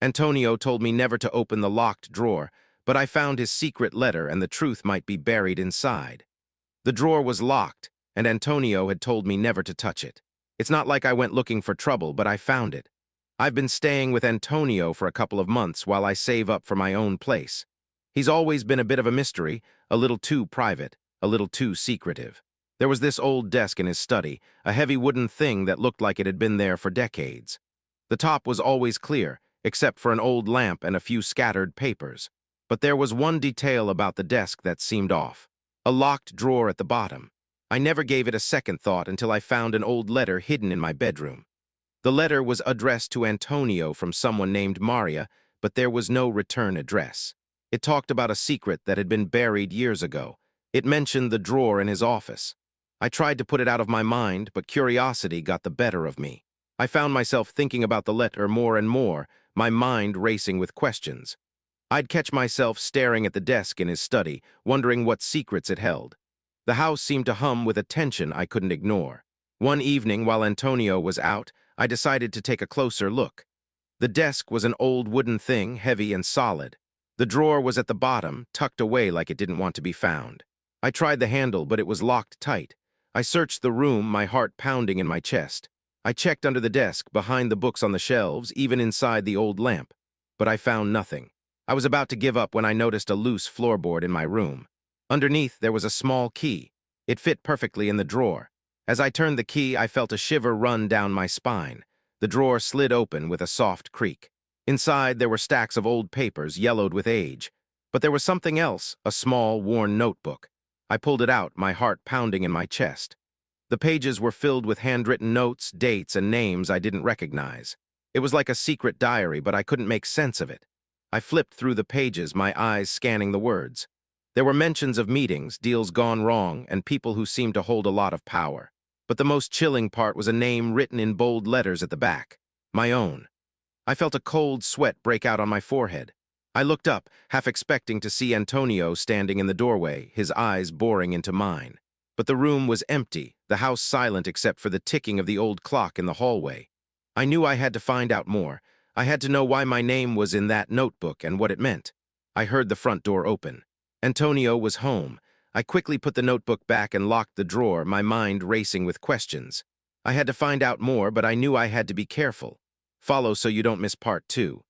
Antonio told me never to open the locked drawer, but I found his secret letter and the truth might be buried inside. The drawer was locked, and Antonio had told me never to touch it. It's not like I went looking for trouble, but I found it. I've been staying with Antonio for a couple of months while I save up for my own place. He's always been a bit of a mystery, a little too private, a little too secretive. There was this old desk in his study, a heavy wooden thing that looked like it had been there for decades. The top was always clear, except for an old lamp and a few scattered papers. But there was one detail about the desk that seemed off. A locked drawer at the bottom. I never gave it a second thought until I found an old letter hidden in my bedroom. The letter was addressed to Antonio from someone named Maria, but there was no return address. It talked about a secret that had been buried years ago. It mentioned the drawer in his office. I tried to put it out of my mind, but curiosity got the better of me. I found myself thinking about the letter more and more, my mind racing with questions. I'd catch myself staring at the desk in his study, wondering what secrets it held. The house seemed to hum with a tension I couldn't ignore. One evening, while Antonio was out, I decided to take a closer look. The desk was an old wooden thing, heavy and solid. The drawer was at the bottom, tucked away like it didn't want to be found. I tried the handle, but it was locked tight. I searched the room, my heart pounding in my chest. I checked under the desk, behind the books on the shelves, even inside the old lamp. But I found nothing. I was about to give up when I noticed a loose floorboard in my room. Underneath, there was a small key. It fit perfectly in the drawer. As I turned the key, I felt a shiver run down my spine. The drawer slid open with a soft creak. Inside, there were stacks of old papers, yellowed with age. But there was something else, a small, worn notebook. I pulled it out, my heart pounding in my chest. The pages were filled with handwritten notes, dates, and names I didn't recognize. It was like a secret diary, but I couldn't make sense of it. I flipped through the pages, my eyes scanning the words. There were mentions of meetings, deals gone wrong, and people who seemed to hold a lot of power. But the most chilling part was a name written in bold letters at the back. My own. I felt a cold sweat break out on my forehead. I looked up, half expecting to see Antonio standing in the doorway, his eyes boring into mine. But the room was empty, the house silent except for the ticking of the old clock in the hallway. I knew I had to find out more. I had to know why my name was in that notebook and what it meant. I heard the front door open. Antonio was home. I quickly put the notebook back and locked the drawer, my mind racing with questions. I had to find out more, but I knew I had to be careful. Follow so you don't miss part 2.